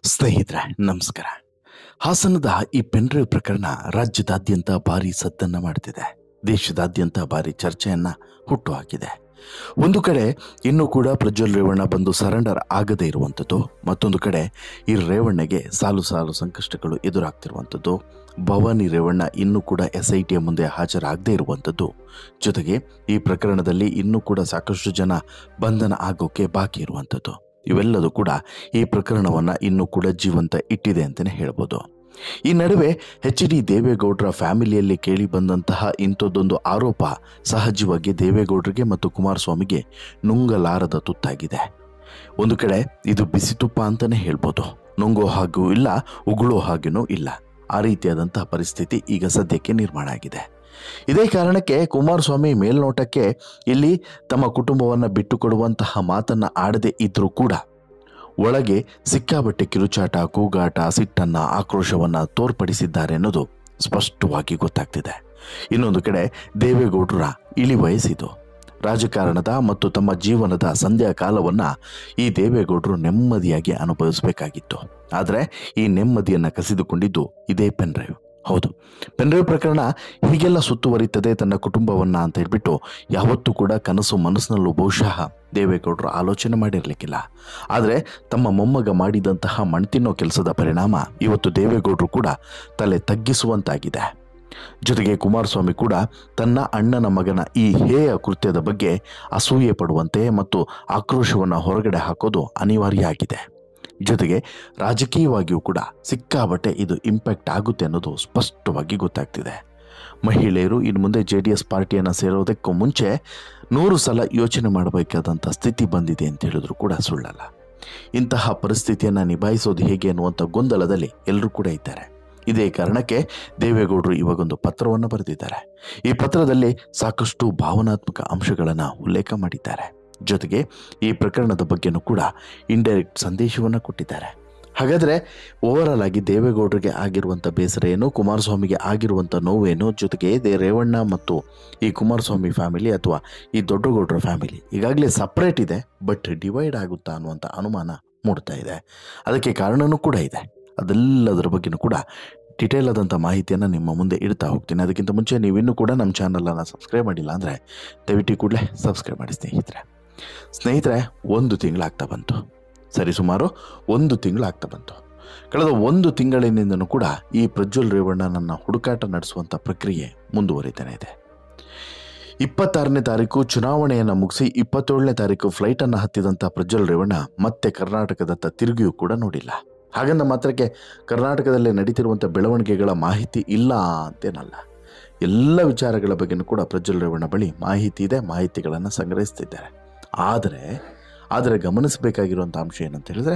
ಸ್ನೇಹಿತರೆ ನಮಸ್ಕಾರ. ಹಾಸನದ ಈ ಪೆನ್ಡ್ರೈವ್ ಪ್ರಕರಣ ರಾಜ್ಯದಾದ್ಯಂತ ಭಾರಿ ಸದ್ದನ್ನು ಮಾಡ್ತಿದೆ. ದೇಶದಾದ್ಯಂತ ಭಾರಿ ಚರ್ಚೆಯನ್ನ ಹುಟ್ಟುಹಾಕಿದೆ. ಒಂದು ಕಡೆ ಇನ್ನೂ ಕೂಡ ಪ್ರಜ್ವಲ್ ರೇವಣ್ಣ ಬಂದು ಸರೆಂಡರ್ ಆಗದೇ ಇರುವಂಥದ್ದು, ಮತ್ತೊಂದು ಕಡೆ ಈ ರೇವಣ್ಣಗೆ ಸಾಲು ಸಾಲು ಸಂಕಷ್ಟಗಳು ಎದುರಾಗ್ತಿರುವಂಥದ್ದು, ಭವಾನಿ ರೇವಣ್ಣ ಇನ್ನೂ ಕೂಡ SITಯ ಮುಂದೆ ಹಾಜರಾಗದೇ ಇರುವಂಥದ್ದು, ಜೊತೆಗೆ ಈ ಪ್ರಕರಣದಲ್ಲಿ ಇನ್ನೂ ಕೂಡ ಸಾಕಷ್ಟು ಜನ ಬಂಧನ ಆಗೋಕೆ ಬಾಕಿ ಇರುವಂಥದ್ದು, ಇವೆಲ್ಲದೂ ಕೂಡ ಈ ಪ್ರಕರಣವನ್ನು ಇನ್ನೂ ಕೂಡ ಜೀವಂತ ಇಟ್ಟಿದೆ ಅಂತಲೇ ಹೇಳ್ಬೋದು. ಈ ನಡುವೆ HD ದೇವೇಗೌಡರ ಫ್ಯಾಮಿಲಿಯಲ್ಲಿ ಕೇಳಿ ಬಂದಂತಹ ಇಂಥದ್ದೊಂದು ಆರೋಪ ಸಹಜವಾಗಿ ದೇವೇಗೌಡರಿಗೆ ಮತ್ತು ಕುಮಾರಸ್ವಾಮಿಗೆ ನುಂಗಲಾರದ ತುತ್ತಾಗಿದೆ. ಒಂದು ಕಡೆ ಇದು ಬಿಸಿ ತುಪ್ಪ ಅಂತಲೇ ಹೇಳ್ಬೋದು. ನುಂಗೋ ಹಾಗೂ ಇಲ್ಲ, ಉಗುಳೋ ಹಾಗೇನೂ ಇಲ್ಲ. ಆ ರೀತಿಯಾದಂತಹ ಪರಿಸ್ಥಿತಿ ಈಗ ಸದ್ಯಕ್ಕೆ ನಿರ್ಮಾಣ ಆಗಿದೆ. ಇದೇ ಕಾರಣಕ್ಕೆ ಕುಮಾರಸ್ವಾಮಿ ಮೇಲ್ನೋಟಕ್ಕೆ ಇಲ್ಲಿ ತಮ್ಮ ಕುಟುಂಬವನ್ನು ಬಿಟ್ಟು ಕೊಡುವಂತಹ ಮಾತನ್ನು ಆಡದೇ ಇದ್ರೂ ಕೂಡ ಒಳಗೆ ಸಿಕ್ಕಾಬಟ್ಟೆ ಕಿರುಚಾಟ, ಕೂಗಾಟ, ಸಿಟ್ಟನ್ನು, ಆಕ್ರೋಶವನ್ನು ತೋರ್ಪಡಿಸಿದ್ದಾರೆ ಅನ್ನೋದು ಸ್ಪಷ್ಟವಾಗಿ ಗೊತ್ತಾಗ್ತಿದೆ. ಇನ್ನೊಂದು ಕಡೆ ದೇವೇಗೌಡರ ಇಳಿ ವಯಸ್ಸಿದು. ರಾಜಕಾರಣದ ಮತ್ತು ತಮ್ಮ ಜೀವನದ ಸಂಧ್ಯಾ ಕಾಲವನ್ನು ಈ ದೇವೇಗೌಡರು ನೆಮ್ಮದಿಯಾಗಿ ಅನುಭವಿಸಬೇಕಾಗಿತ್ತು. ಆದರೆ ಈ ನೆಮ್ಮದಿಯನ್ನು ಕಸಿದುಕೊಂಡಿದ್ದು ಇದೇ ಪೆನ್ಡ್ರೈವ್. ಹೌದು, ಪೆನ್ಡ್ರೈವ್ ಪ್ರಕರಣ ಹೀಗೆಲ್ಲ ಸುತ್ತುವರಿತದೆ ತನ್ನ ಕುಟುಂಬವನ್ನು ಅಂತ ಹೇಳ್ಬಿಟ್ಟು ಯಾವತ್ತೂ ಕೂಡ ಕನಸು ಮನಸ್ಸಿನಲ್ಲೂ ಬಹುಶಃ ದೇವೇಗೌಡರು ಆಲೋಚನೆ ಮಾಡಿರಲಿಕ್ಕಿಲ್ಲ. ಆದರೆ ತಮ್ಮ ಮೊಮ್ಮಗ ಮಾಡಿದಂತಹ ಮಣ್ತಿನ್ನೋ ಕೆಲಸದ ಪರಿಣಾಮ ಇವತ್ತು ದೇವೇಗೌಡರು ಕೂಡ ತಲೆ ತಗ್ಗಿಸುವಂತಾಗಿದೆ. ಜೊತೆಗೆ ಕುಮಾರಸ್ವಾಮಿ ಕೂಡ ತನ್ನ ಅಣ್ಣನ ಮಗನ ಈ ಹೇಯ ಕೃತ್ಯದ ಬಗ್ಗೆ ಅಸೂಯೆ ಪಡುವಂತೆ ಮತ್ತು ಆಕ್ರೋಶವನ್ನು ಹೊರಗಡೆ ಹಾಕೋದು ಅನಿವಾರ್ಯ ಆಗಿದೆ. ಜೊತೆಗೆ ರಾಜಕೀಯವಾಗಿಯೂ ಕೂಡ ಸಿಕ್ಕಾಬಟ್ಟೆ ಇದು ಇಂಪ್ಯಾಕ್ಟ್ ಆಗುತ್ತೆ ಅನ್ನೋದು ಸ್ಪಷ್ಟವಾಗಿ ಗೊತ್ತಾಗ್ತಿದೆ. ಮಹಿಳೆಯರು ಇನ್ನು ಮುಂದೆ JDS ಪಾರ್ಟಿಯನ್ನು ಸೇರೋದಕ್ಕೂ ಮುಂಚೆ 100 ಸಲ ಯೋಚನೆ ಮಾಡಬೇಕಾದಂಥ ಸ್ಥಿತಿ ಬಂದಿದೆ ಅಂತ ಹೇಳಿದ್ರು ಕೂಡ ಸುಳ್ಳಲ್ಲ. ಇಂತಹ ಪರಿಸ್ಥಿತಿಯನ್ನು ನಿಭಾಯಿಸೋದು ಹೇಗೆ ಅನ್ನುವಂಥ ಗೊಂದಲದಲ್ಲಿ ಎಲ್ಲರೂ ಕೂಡ ಇದ್ದಾರೆ. ಇದೇ ಕಾರಣಕ್ಕೆ ದೇವೇಗೌಡರು ಇವಾಗೊಂದು ಪತ್ರವನ್ನು ಬರೆದಿದ್ದಾರೆ. ಈ ಪತ್ರದಲ್ಲಿ ಸಾಕಷ್ಟು ಭಾವನಾತ್ಮಕ ಅಂಶಗಳನ್ನು ಉಲ್ಲೇಖ ಮಾಡಿದ್ದಾರೆ. ಜೊತೆಗೆ ಈ ಪ್ರಕರಣದ ಬಗ್ಗೆನೂ ಕೂಡ ಇಂಡೈರೆಕ್ಟ್ ಸಂದೇಶವನ್ನು ಕೊಟ್ಟಿದ್ದಾರೆ. ಹಾಗಾದರೆ ಓವರಾಲ್ ಆಗಿ ದೇವೇಗೌಡರಿಗೆ ಆಗಿರುವಂಥ ಬೇಸರ ಏನು, ಕುಮಾರಸ್ವಾಮಿಗೆ ಆಗಿರುವಂಥ ನೋವೇನು, ಜೊತೆಗೆ ರೇವಣ್ಣ ಮತ್ತು ಈ ಕುಮಾರಸ್ವಾಮಿ ಫ್ಯಾಮಿಲಿ ಅಥವಾ ಈ ದೊಡ್ಡಗೌಡರ ಫ್ಯಾಮಿಲಿ ಈಗಾಗಲೇ ಸಪ್ರೇಟ್ ಇದೆ, ಬಟ್ ಡಿವೈಡ್ ಆಗುತ್ತಾ ಅನ್ನುವಂಥ ಅನುಮಾನ ಮೂಡ್ತಾ ಇದೆ. ಅದಕ್ಕೆ ಕಾರಣವೂ ಕೂಡ ಇದೆ. ಅದೆಲ್ಲದರ ಬಗ್ಗೆನೂ ಕೂಡ ಡಿಟೇಲ್ ಆದಂಥ ಮಾಹಿತಿಯನ್ನು ನಿಮ್ಮ ಮುಂದೆ ಇಡ್ತಾ ಹೋಗ್ತೀನಿ. ಅದಕ್ಕಿಂತ ಮುಂಚೆ ನೀವಿನ್ನೂ ಕೂಡ ನಮ್ಮ ಚಾನಲನ್ನು ಸಬ್ಸ್ಕ್ರೈಬ್ ಮಾಡಿಲ್ಲ ಅಂದರೆ ದಯವಿಟ್ಟು ಕೂಡಲೇ ಸಬ್ಸ್ಕ್ರೈಬ್ ಮಾಡಿ ಸ್ನೇಹಿತರೆ. 1 ತಿಂಗಳಾಗ್ತಾ ಬಂತು, ಸರಿಸುಮಾರು 1 ತಿಂಗಳಾಗ್ತಾ ಬಂತು. ಕಳೆದ 1 ತಿಂಗಳಿನಿಂದನೂ ಕೂಡ ಈ ಪ್ರಜ್ವಲ್ ರೇವಣ್ಣನನ್ನು ಹುಡುಕಾಟ ನಡೆಸುವಂಥ ಪ್ರಕ್ರಿಯೆ ಮುಂದುವರಿತಾನೆ ಇದೆ. 26ನೇ ತಾರೀಕು ಚುನಾವಣೆಯನ್ನು ಮುಗಿಸಿ 27ನೇ ತಾರೀಕು ಫ್ಲೈಟನ್ನು ಹತ್ತಿದಂಥ ಪ್ರಜ್ವಲ್ ರೇವಣ್ಣ ಮತ್ತೆ ಕರ್ನಾಟಕದತ್ತ ತಿರುಗಿಯೂ ಕೂಡ ನೋಡಿಲ್ಲ. ಹಾಗಂದ ಮಾತ್ರಕ್ಕೆ ಕರ್ನಾಟಕದಲ್ಲಿ ನಡೀತಿರುವಂಥ ಬೆಳವಣಿಗೆಗಳ ಮಾಹಿತಿ ಇಲ್ಲ ಅಂತೇನಲ್ಲ. ಎಲ್ಲ ವಿಚಾರಗಳ ಬಗ್ಗೆನೂ ಕೂಡ ಪ್ರಜ್ವಲ್ ರೇವಣ್ಣ ಬಳಿ ಮಾಹಿತಿ ಇದೆ, ಮಾಹಿತಿಗಳನ್ನು ಸಂಗ್ರಹಿಸ್ತಿದ್ದಾರೆ. ಆದರೆ ಗಮನಿಸಬೇಕಾಗಿರುವಂಥ ಅಂಶ ಏನಂತ ಹೇಳಿದ್ರೆ,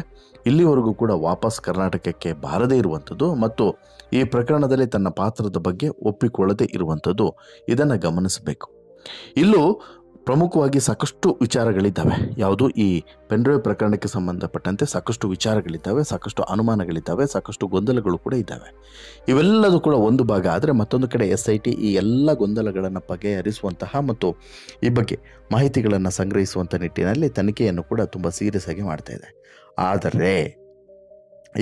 ಇಲ್ಲಿವರೆಗೂ ಕೂಡ ವಾಪಸ್ ಕರ್ನಾಟಕಕ್ಕೆ ಬಾರದೇ ಇರುವಂಥದ್ದು ಮತ್ತು ಈ ಪ್ರಕರಣದಲ್ಲಿ ತನ್ನ ಪಾತ್ರದ ಬಗ್ಗೆ ಒಪ್ಪಿಕೊಳ್ಳದೇ ಇರುವಂಥದ್ದು, ಇದನ್ನು ಗಮನಿಸಬೇಕು. ಇಲ್ಲೂ ಪ್ರಮುಖವಾಗಿ ಸಾಕಷ್ಟು ವಿಚಾರಗಳಿದ್ದಾವೆ. ಯಾವುದು ಈ ಪೆನ್ಡ್ರೈವ್ ಪ್ರಕರಣಕ್ಕೆ ಸಂಬಂಧಪಟ್ಟಂತೆ ಸಾಕಷ್ಟು ವಿಚಾರಗಳಿದ್ದಾವೆ, ಸಾಕಷ್ಟು ಅನುಮಾನಗಳಿದ್ದಾವೆ, ಸಾಕಷ್ಟು ಗೊಂದಲಗಳು ಕೂಡ ಇದ್ದಾವೆ. ಇವೆಲ್ಲದೂ ಕೂಡ ಒಂದು ಭಾಗ. ಆದರೆ ಮತ್ತೊಂದು ಕಡೆ SIT ಈ ಎಲ್ಲ ಗೊಂದಲಗಳನ್ನು ಬಗೆಹರಿಸುವಂತಹ ಮತ್ತು ಈ ಬಗ್ಗೆ ಮಾಹಿತಿಗಳನ್ನು ಸಂಗ್ರಹಿಸುವಂಥ ನಿಟ್ಟಿನಲ್ಲಿ ತನಿಖೆಯನ್ನು ಕೂಡ ತುಂಬ ಸೀರಿಯಸ್ ಆಗಿ ಮಾಡ್ತಾ ಇದೆ. ಆದರೆ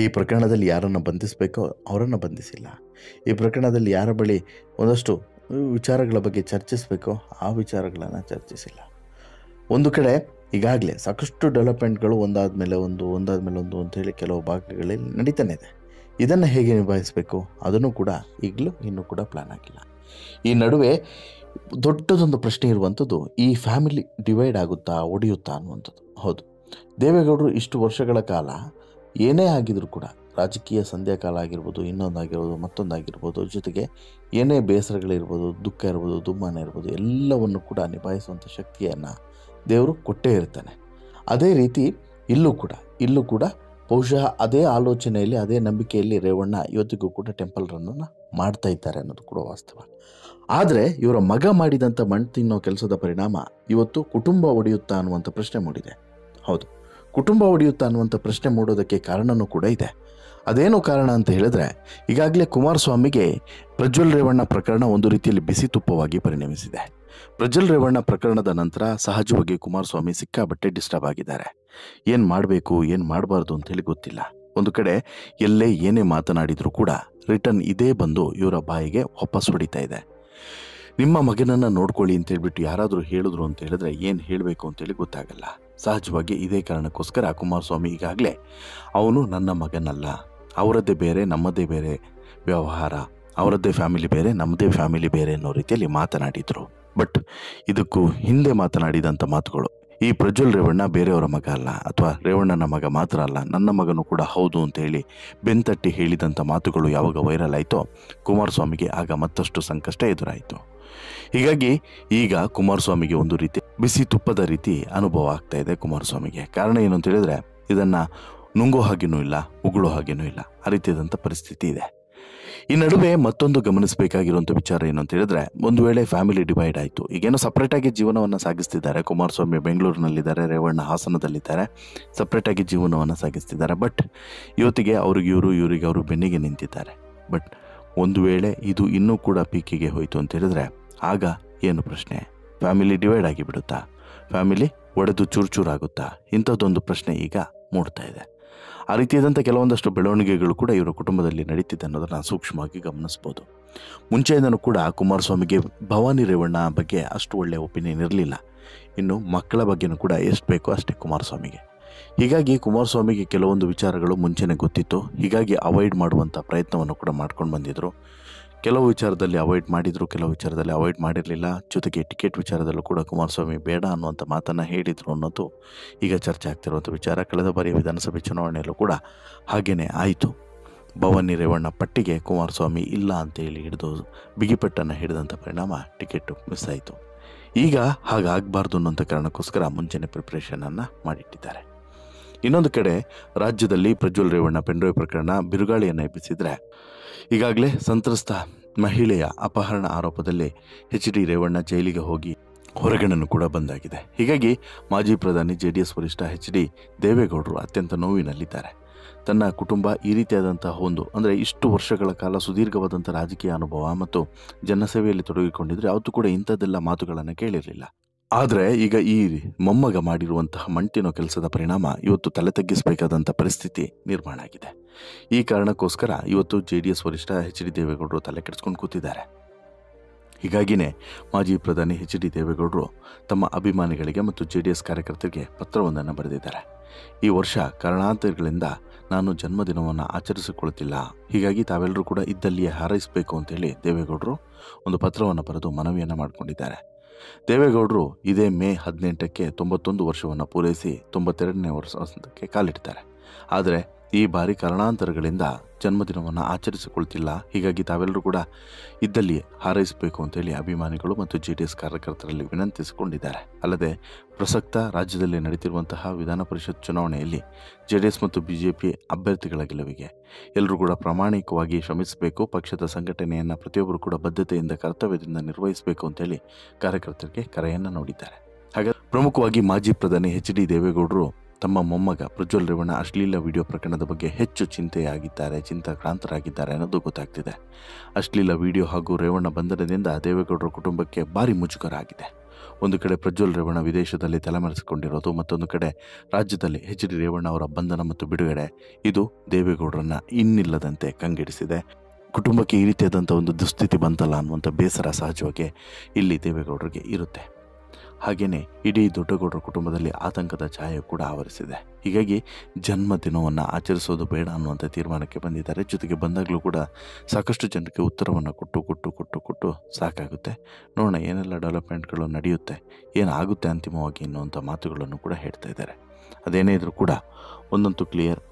ಈ ಪ್ರಕರಣದಲ್ಲಿ ಯಾರನ್ನು ಬಂಧಿಸಬೇಕೋ ಅವರನ್ನು ಬಂಧಿಸಿಲ್ಲ. ಈ ಪ್ರಕರಣದಲ್ಲಿ ಯಾರ ಬಳಿ ಒಂದಷ್ಟು ವಿಚಾರಗಳ ಬಗ್ಗೆ ಚರ್ಚಿಸಬೇಕೋ ಆ ವಿಚಾರಗಳನ್ನು ಚರ್ಚಿಸಿಲ್ಲ. ಒಂದು ಕಡೆ ಈಗಾಗಲೇ ಸಾಕಷ್ಟು ಡೆವಲಪ್ಮೆಂಟ್ಗಳು ಒಂದಾದಮೇಲೆ ಒಂದು ಅಂಥೇಳಿ ಕೆಲವು ಭಾಗಗಳಲ್ಲಿ ನಡೀತಾನೆ ಇದೆ. ಇದನ್ನು ಹೇಗೆ ನಿಭಾಯಿಸಬೇಕು ಅದನ್ನು ಕೂಡ ಇನ್ನೂ ಕೂಡ ಪ್ಲ್ಯಾನ್ ಆಗಿಲ್ಲ. ಈ ನಡುವೆ ದೊಡ್ಡದೊಂದು ಪ್ರಶ್ನೆ ಇರುವಂಥದ್ದು, ಈ ಫ್ಯಾಮಿಲಿ ಡಿವೈಡ್ ಆಗುತ್ತಾ, ಒಡೆಯುತ್ತಾ ಅನ್ನುವಂಥದ್ದು. ಹೌದು, ದೇವೇಗೌಡರು ಇಷ್ಟು ವರ್ಷಗಳ ಕಾಲ ಏನೇ ಆಗಿದ್ರು ಕೂಡ ರಾಜಕೀಯ ಸಂಧ್ಯಾಕಾಲ ಆಗಿರ್ಬೋದು, ಇನ್ನೊಂದಾಗಿರ್ಬೋದು, ಮತ್ತೊಂದಾಗಿರ್ಬೋದು, ಜೊತೆಗೆ ಏನೇ ಬೇಸರಗಳಿರ್ಬೋದು, ದುಃಖ ಇರ್ಬೋದು, ದುಮ್ಮಾನ ಇರ್ಬೋದು, ಎಲ್ಲವನ್ನು ಕೂಡ ನಿಭಾಯಿಸುವಂಥ ಶಕ್ತಿಯನ್ನು ದೇವರು ಕೊಟ್ಟೇ ಇರ್ತಾನೆ. ಅದೇ ರೀತಿ ಇಲ್ಲೂ ಕೂಡ ಬಹುಶಃ ಅದೇ ಆಲೋಚನೆಯಲ್ಲಿ, ಅದೇ ನಂಬಿಕೆಯಲ್ಲಿ ರೇವಣ್ಣ ಇವತ್ತಿಗೂ ಕೂಡ ಟೆಂಪಲ್ ರನ್ನನ್ನು ಮಾಡ್ತಾ ಇದ್ದಾರೆ ಅನ್ನೋದು ಕೂಡ ವಾಸ್ತವ. ಆದರೆ ಇವರ ಮಗ ಮಾಡಿದಂಥ ಮಣ್ಣು ತಿನ್ನೋ ಕೆಲಸದ ಪರಿಣಾಮ ಇವತ್ತು ಕುಟುಂಬ ಒಡೆಯುತ್ತಾ ಅನ್ನುವಂಥ ಪ್ರಶ್ನೆ ಮೂಡಿದೆ. ಹೌದು, ಕುಟುಂಬ ಒಡೆಯುತ್ತಾ ಅನ್ನುವಂಥ ಪ್ರಶ್ನೆ ಮೂಡೋದಕ್ಕೆ ಕಾರಣವೂ ಕೂಡ ಇದೆ. ಅದೇನು ಕಾರಣ ಅಂತ ಹೇಳಿದ್ರೆ, ಈಗಾಗಲೇ ಕುಮಾರಸ್ವಾಮಿಗೆ ಪ್ರಜ್ವಲ್ ರೇವಣ್ಣ ಪ್ರಕರಣ ಒಂದು ರೀತಿಯಲ್ಲಿ ಬಿಸಿ ತುಪ್ಪವಾಗಿ ಪರಿಣಮಿಸಿದೆ. ಪ್ರಜ್ವಲ್ ರೇವಣ್ಣ ಪ್ರಕರಣದ ನಂತರ ಸಹಜವಾಗಿ ಕುಮಾರಸ್ವಾಮಿ ಸಿಕ್ಕಾಬಟ್ಟೆ ಡಿಸ್ಟರ್ಬ್ ಆಗಿದ್ದಾರೆ. ಏನು ಮಾಡಬೇಕು ಏನು ಮಾಡಬಾರ್ದು ಅಂತೇಳಿ ಗೊತ್ತಿಲ್ಲ. ಒಂದು ಕಡೆ ಎಲ್ಲೇ ಏನೇ ಮಾತನಾಡಿದರೂ ಕೂಡ ರಿಟರ್ನ್ ಇದೇ ಬಂದು ಇವರ ಬಾಯಿಗೆ ವಾಪಸ್ ಹೊಡಿತಾ ಇದೆ. ನಿಮ್ಮ ಮಗನನ್ನು ನೋಡ್ಕೊಳ್ಳಿ ಅಂತೇಳ್ಬಿಟ್ಟು ಯಾರಾದರೂ ಹೇಳಿದ್ರು ಅಂತ ಹೇಳಿದ್ರೆ ಏನು ಹೇಳಬೇಕು ಅಂತೇಳಿ ಗೊತ್ತಾಗಲ್ಲ. ಸಹಜವಾಗಿ ಇದೇ ಕಾರಣಕ್ಕೋಸ್ಕರ ಕುಮಾರಸ್ವಾಮಿ ಈಗಾಗಲೇ ಅವನು ನನ್ನ ಮಗನಲ್ಲ, ಅವರದ್ದೇ ಬೇರೆ ನಮ್ಮದೇ ಬೇರೆ ವ್ಯವಹಾರ, ಅವರದ್ದೇ ಫ್ಯಾಮಿಲಿ ಬೇರೆ ನಮ್ಮದೇ ಫ್ಯಾಮಿಲಿ ಬೇರೆ ಅನ್ನೋ ರೀತಿಯಲ್ಲಿ ಮಾತನಾಡಿದರು. ಬಟ್ ಇದಕ್ಕೂ ಹಿಂದೆ ಮಾತನಾಡಿದಂಥ ಮಾತುಗಳು, ಈ ಪ್ರಜ್ವಲ್ ರೇವಣ್ಣ ಬೇರೆಯವರ ಮಗ ಅಲ್ಲ, ಅಥವಾ ರೇವಣ್ಣನ ಮಗ ಮಾತ್ರ ಅಲ್ಲ, ನನ್ನ ಮಗನೂ ಕೂಡ ಹೌದು ಅಂತೇಳಿ ಬೆನ್ತಟ್ಟಿ ಹೇಳಿದಂಥ ಮಾತುಗಳು ಯಾವಾಗ ವೈರಲ್ ಆಯಿತೋ ಕುಮಾರಸ್ವಾಮಿಗೆ ಆಗ ಮತ್ತಷ್ಟು ಸಂಕಷ್ಟ ಎದುರಾಯಿತು. ಹೀಗಾಗಿ ಈಗ ಕುಮಾರಸ್ವಾಮಿಗೆ ಒಂದು ರೀತಿ ಬಿಸಿ ತುಪ್ಪದ ರೀತಿ ಅನುಭವ ಆಗ್ತಾ ಇದೆ ಕುಮಾರಸ್ವಾಮಿಗೆ. ಕಾರಣ ಏನು ಅಂತ ಹೇಳಿದ್ರೆ ಇದನ್ನು ನುಂಗೋ ಹಾಗೇನೂ ಇಲ್ಲ, ಉಗುಳೋ ಹಾಗೇನೂ ಇಲ್ಲ, ಆ ರೀತಿಯಾದಂಥ ಪರಿಸ್ಥಿತಿ ಇದೆ. ಈ ನಡುವೆ ಮತ್ತೊಂದು ಗಮನಿಸಬೇಕಾಗಿರುವಂಥ ವಿಚಾರ ಏನು ಅಂತ ಹೇಳಿದ್ರೆ, ಒಂದು ವೇಳೆ ಫ್ಯಾಮಿಲಿ ಡಿವೈಡ್ ಆಯಿತು, ಈಗೇನೋ ಸಪ್ರೇಟಾಗಿ ಜೀವನವನ್ನು ಸಾಗಿಸ್ತಿದ್ದಾರೆ. ಕುಮಾರಸ್ವಾಮಿ ಬೆಂಗಳೂರಿನಲ್ಲಿದ್ದಾರೆ, ರೇವಣ್ಣ ಹಾಸನದಲ್ಲಿದ್ದಾರೆ, ಸಪ್ರೇಟಾಗಿ ಜೀವನವನ್ನು ಸಾಗಿಸ್ತಿದ್ದಾರೆ. ಬಟ್ ಇವತ್ತಿಗೆ ಅವ್ರಿಗೆ ಇವರಿಗೆ ಅವರು ಬೆನ್ನಿಗೆ ನಿಂತಿದ್ದಾರೆ. ಬಟ್ ಒಂದು ವೇಳೆ ಇದು ಇನ್ನೂ ಕೂಡ ಪೀಕಿಗೆ ಹೋಯಿತು ಅಂತ ಹೇಳಿದ್ರೆ ಆಗ ಏನು ಪ್ರಶ್ನೆ? Family divide ಆಗಿಬಿಡುತ್ತಾ? ಫ್ಯಾಮಿಲಿ ಒಡೆದು ಚೂರಾಗುತ್ತಾ? ಇಂಥದ್ದೊಂದು ಪ್ರಶ್ನೆ ಈಗ ಮೂಡ್ತಾ ಇದೆ. ಆ ರೀತಿಯಾದಂಥ ಕೆಲವೊಂದಷ್ಟು ಬೆಳವಣಿಗೆಗಳು ಕೂಡ ಇವರ ಕುಟುಂಬದಲ್ಲಿ ನಡೀತಿದೆ ಅನ್ನೋದನ್ನು ಸೂಕ್ಷ್ಮವಾಗಿ ಗಮನಿಸ್ಬೋದು. ಮುಂಚೆಯಿಂದನೂ ಕೂಡ ಕುಮಾರಸ್ವಾಮಿಗೆ ಭವಾನಿ ರೇವಣ್ಣ ಬಗ್ಗೆ ಅಷ್ಟು ಒಳ್ಳೆಯ ಒಪಿನಿಯನ್ ಇರಲಿಲ್ಲ. ಇನ್ನು ಮಕ್ಕಳ ಬಗ್ಗೆನೂ ಕೂಡ ಎಷ್ಟು ಬೇಕೋ ಅಷ್ಟೇ ಕುಮಾರಸ್ವಾಮಿಗೆ. ಹೀಗಾಗಿ ಕುಮಾರಸ್ವಾಮಿಗೆ ಕೆಲವೊಂದು ವಿಚಾರಗಳು ಮುಂಚೆನೇ ಗೊತ್ತಿತ್ತು. ಹೀಗಾಗಿ ಅವಾಯ್ಡ್ ಮಾಡುವಂಥ ಪ್ರಯತ್ನವನ್ನು ಕೂಡ ಮಾಡ್ಕೊಂಡು ಬಂದಿದ್ದರು. ಕೆಲವು ವಿಚಾರದಲ್ಲಿ ಅವಾಯ್ಡ್ ಮಾಡಿದರು, ಕೆಲವು ವಿಚಾರದಲ್ಲಿ ಅವಾಯ್ಡ್ ಮಾಡಿರಲಿಲ್ಲ. ಜೊತೆಗೆ ಟಿಕೆಟ್ ವಿಚಾರದಲ್ಲೂ ಕೂಡ ಕುಮಾರಸ್ವಾಮಿ ಬೇಡ ಅನ್ನುವಂಥ ಮಾತನ್ನು ಹೇಳಿದರು ಅನ್ನೋದು ಈಗ ಚರ್ಚೆ ಆಗ್ತಿರುವಂಥ ವಿಚಾರ. ಕಳೆದ ಬಾರಿಯ ವಿಧಾನಸಭೆ ಚುನಾವಣೆಯಲ್ಲೂ ಕೂಡ ಹಾಗೇ ಆಯಿತು. ಭವಾನಿ ರೇವಣ್ಣ ಪಟ್ಟಿಗೆ ಕುಮಾರಸ್ವಾಮಿ ಇಲ್ಲ ಅಂತೇಳಿ ಬಿಗಿಪಟ್ಟನ್ನು ಹಿಡಿದಂಥ ಪರಿಣಾಮ ಟಿಕೆಟು ಮಿಸ್ ಆಯಿತು. ಈಗ ಹಾಗಾಗಬಾರ್ದು ಅನ್ನೋಂಥ ಕಾರಣಕ್ಕೋಸ್ಕರ ಮುಂಚೆನೇ ಪ್ರಿಪ್ರೇಷನನ್ನು ಮಾಡಿಟ್ಟಿದ್ದಾರೆ. ಇನ್ನೊಂದು ಕಡೆ ರಾಜ್ಯದಲ್ಲಿ ಪ್ರಜ್ವಲ್ ರೇವಣ್ಣ ಪೆನ್ಡ್ರೈವ್ ಪ್ರಕರಣ ಬಿರುಗಾಳಿಯನ್ನು ಎಬ್ಬಿಸಿದರೆ ಈಗಾಗಲೇ ಸಂತ್ರಸ್ತ ಮಹಿಳೆಯ ಅಪಹರಣ ಆರೋಪದಲ್ಲಿ ಎಚ್ ಡಿ ರೇವಣ್ಣ ಜೈಲಿಗೆ ಹೋಗಿ ಹೊರಗಡೆನೂ ಕೂಡ ಬಂದಾಗಿದೆ. ಹೀಗಾಗಿ ಮಾಜಿ ಪ್ರಧಾನಿ JDS ವರಿಷ್ಠ ಎಚ್ ಡಿ ದೇವೇಗೌಡರು ಅತ್ಯಂತ ನೋವಿನಲ್ಲಿದ್ದಾರೆ. ತನ್ನ ಕುಟುಂಬ ಈ ರೀತಿಯಾದಂತಹ ಅಂದರೆ ಇಷ್ಟು ವರ್ಷಗಳ ಕಾಲ ಸುದೀರ್ಘವಾದಂಥ ರಾಜಕೀಯ ಅನುಭವ ಮತ್ತು ಜನಸೇವೆಯಲ್ಲಿ ತೊಡಗಿಕೊಂಡಿದ್ರೆ ಯಾವತ್ತೂ ಕೂಡ ಇಂಥದ್ದೆಲ್ಲ ಮಾತುಗಳನ್ನು ಕೇಳಿರಲಿಲ್ಲ. ಆದರೆ ಈಗ ಈ ಮೊಮ್ಮಗ ಮಾಡಿರುವಂತಹ ಮಂಟಿನೋ ಕೆಲಸದ ಪರಿಣಾಮ ಇವತ್ತು ತಲೆ ತಗ್ಗಿಸಬೇಕಾದಂಥ ಪರಿಸ್ಥಿತಿ ನಿರ್ಮಾಣ ಆಗಿದೆ. ಈ ಕಾರಣಕ್ಕೋಸ್ಕರ ಇವತ್ತು JDS ವರಿಷ್ಠ ಎಚ್ ಡಿ ದೇವೇಗೌಡರು ತಲೆ ಕೆಡಿಸ್ಕೊಂಡು ಕೂತಿದ್ದಾರೆ. ಹೀಗಾಗಿಯೇ ಮಾಜಿ ಪ್ರಧಾನಿ ಎಚ್ ಡಿ ದೇವೇಗೌಡರು ತಮ್ಮ ಅಭಿಮಾನಿಗಳಿಗೆ ಮತ್ತು JDS ಕಾರ್ಯಕರ್ತರಿಗೆ ಪತ್ರವೊಂದನ್ನು ಬರೆದಿದ್ದಾರೆ. ಈ ವರ್ಷ ಕಾರಣಾಂತರಗಳಿಂದ ನಾನು ಜನ್ಮದಿನವನ್ನು ಆಚರಿಸಿಕೊಳ್ಳುತ್ತಿಲ್ಲ, ಹೀಗಾಗಿ ತಾವೆಲ್ಲರೂ ಕೂಡ ಇದ್ದಲ್ಲಿಯೇ ಹಾರೈಸಬೇಕು ಅಂತೇಳಿ ದೇವೇಗೌಡರು ಒಂದು ಪತ್ರವನ್ನು ಬರೆದು ಮನವಿಯನ್ನು ಮಾಡಿಕೊಂಡಿದ್ದಾರೆ. ದೇವೇಗೌಡರು ಇದೇ ಮೇ 18ಕ್ಕೆ 91 ವರ್ಷವನ್ನು ಪೂರೈಸಿ 92ನೇ ವರ್ಷಕ್ಕೆ ಕಾಲಿಡ್ತಾರೆ. ಆದರೆ ಈ ಬಾರಿ ಕಾರಣಾಂತರಗಳಿಂದ ಜನ್ಮದಿನವನ್ನು ಆಚರಿಸಿಕೊಳ್ತಿಲ್ಲ, ಹೀಗಾಗಿ ತಾವೆಲ್ಲರೂ ಕೂಡ ಇದ್ದಲ್ಲಿ ಹಾರೈಸಬೇಕು ಅಂತೇಳಿ ಅಭಿಮಾನಿಗಳು ಮತ್ತು JDS ಕಾರ್ಯಕರ್ತರಲ್ಲಿ ವಿನಂತಿಸಿಕೊಂಡಿದ್ದಾರೆ. ಅಲ್ಲದೆ ಪ್ರಸಕ್ತ ರಾಜ್ಯದಲ್ಲಿ ನಡೀತಿರುವಂತಹ ವಿಧಾನ ಪರಿಷತ್ ಚುನಾವಣೆಯಲ್ಲಿ JDS ಮತ್ತು BJP ಅಭ್ಯರ್ಥಿಗಳ ಗೆಲುವಿಗೆ ಎಲ್ಲರೂ ಕೂಡ ಪ್ರಾಮಾಣಿಕವಾಗಿ ಶ್ರಮಿಸಬೇಕು, ಪಕ್ಷದ ಸಂಘಟನೆಯನ್ನು ಪ್ರತಿಯೊಬ್ಬರು ಕೂಡ ಬದ್ಧತೆಯಿಂದ ಕರ್ತವ್ಯದಿಂದ ನಿರ್ವಹಿಸಬೇಕು ಅಂತೇಳಿ ಕಾರ್ಯಕರ್ತರಿಗೆ ಕರೆಯನ್ನು ನೀಡಿದ್ದಾರೆ. ಹಾಗೆ ಪ್ರಮುಖವಾಗಿ ಮಾಜಿ ಪ್ರಧಾನಿ ಎಚ್ ಡಿ ದೇವೇಗೌಡರು ತಮ್ಮ ಮೊಮ್ಮಗ ಪ್ರಜ್ವಲ್ ರೇವಣ್ಣ ಅಶ್ಲೀಲ ವಿಡಿಯೋ ಪ್ರಕರಣದ ಬಗ್ಗೆ ಹೆಚ್ಚು ಚಿಂತಾಕ್ರಾಂತರಾಗಿದ್ದಾರೆ ಅನ್ನೋದು ಗೊತ್ತಾಗ್ತಿದೆ. ಅಶ್ಲೀಲ ವಿಡಿಯೋ ಹಾಗೂ ರೇವಣ್ಣ ಬಂಧನದಿಂದ ದೇವೇಗೌಡರ ಕುಟುಂಬಕ್ಕೆ ಭಾರಿ ಮುಜುಗರ ಆಗಿದೆ. ಒಂದು ಕಡೆ ಪ್ರಜ್ವಲ್ ರೇವಣ್ಣ ವಿದೇಶದಲ್ಲಿ ತಲೆಮರೆಸಿಕೊಂಡಿರೋದು, ಮತ್ತೊಂದು ಕಡೆ ರಾಜ್ಯದಲ್ಲಿ ಎಚ್ ಡಿ ರೇವಣ್ಣ ಅವರ ಬಂಧನ ಮತ್ತು ಬಿಡುಗಡೆ, ಇದು ದೇವೇಗೌಡರನ್ನ ಇನ್ನಿಲ್ಲದಂತೆ ಕಂಗೆಡಿಸಿದೆ. ಕುಟುಂಬಕ್ಕೆ ಈ ರೀತಿಯಾದಂಥ ಒಂದು ದುಸ್ಥಿತಿ ಬಂತಲ್ಲ ಅನ್ನುವಂಥ ಬೇಸರ ಸಹಜವಾಗಿ ಇಲ್ಲಿ ದೇವೇಗೌಡರಿಗೆ ಇರುತ್ತೆ. ಹಾಗೆಯೇ ಇಡೀ ದೊಡ್ಡಗೌಡರ ಕುಟುಂಬದಲ್ಲಿ ಆತಂಕದ ಛಾಯೆ ಕೂಡ ಆವರಿಸಿದೆ. ಹೀಗಾಗಿ ಜನ್ಮದಿನವನ್ನು ಆಚರಿಸೋದು ಬೇಡ ಅನ್ನುವಂಥ ತೀರ್ಮಾನಕ್ಕೆ ಬಂದಿದ್ದಾರೆ. ಜೊತೆಗೆ ಬಂದಾಗಲೂ ಕೂಡ ಸಾಕಷ್ಟು ಜನರಿಗೆ ಉತ್ತರವನ್ನು ಕೊಟ್ಟು ಸಾಕಾಗುತ್ತೆ. ನೋಡೋಣ ಏನೆಲ್ಲ ಡೆವಲಪ್ಮೆಂಟ್ಗಳು ನಡೆಯುತ್ತೆ, ಏನಾಗುತ್ತೆ ಅಂತಿಮವಾಗಿ ಅನ್ನುವಂಥ ಮಾತುಗಳನ್ನು ಕೂಡ ಹೇಳ್ತಾ ಇದ್ದಾರೆ. ಅದೇನೇ ಇದ್ರೂ ಕೂಡ ಒಂದಂತೂ ಕ್ಲಿಯರ್,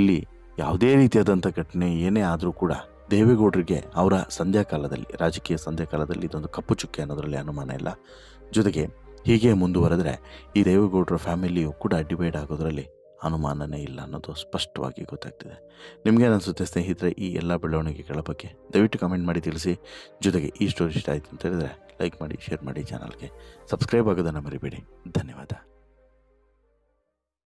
ಇಲ್ಲಿ ಯಾವುದೇ ರೀತಿಯಾದಂಥ ಘಟನೆ ಏನೇ ಆದರೂ ಕೂಡ ದೇವೇಗೌಡರಿಗೆ ಅವರ ಸಂಧ್ಯಾಕಾಲದಲ್ಲಿ, ರಾಜಕೀಯ ಸಂಧ್ಯಾಕಾಲದಲ್ಲಿ ಇದೊಂದು ಕಪ್ಪು ಚುಕ್ಕೆ ಅನ್ನೋದರಲ್ಲಿ ಅನುಮಾನ ಇಲ್ಲ. ಜೊತೆಗೆ ಹೀಗೆ ಮುಂದುವರೆದರೆ ಈ ದೇವೇಗೌಡರ ಫ್ಯಾಮಿಲಿಯು ಕೂಡ ಡಿವೈಡ್ ಆಗೋದ್ರಲ್ಲಿ ಅನುಮಾನನೇ ಇಲ್ಲ ಅನ್ನೋದು ಸ್ಪಷ್ಟವಾಗಿ ಗೊತ್ತಾಗ್ತಿದೆ. ನಿಮಗೇನಿಸುತ್ತೆ ಸ್ನೇಹಿತರೆ ಈ ಎಲ್ಲ ಬೆಳವಣಿಗೆಗಳ ಬಗ್ಗೆ? ದಯವಿಟ್ಟು ಕಮೆಂಟ್ ಮಾಡಿ ತಿಳಿಸಿ. ಜೊತೆಗೆ ಈ ಸ್ಟೋರಿ ಇಷ್ಟ ಆಯಿತು ಅಂತ ಹೇಳಿದ್ರೆ ಲೈಕ್ ಮಾಡಿ, ಶೇರ್ ಮಾಡಿ, ಚಾನಲ್ಗೆ ಸಬ್ಸ್ಕ್ರೈಬ್ ಆಗೋದನ್ನು ಮರಿಬೇಡಿ. ಧನ್ಯವಾದ.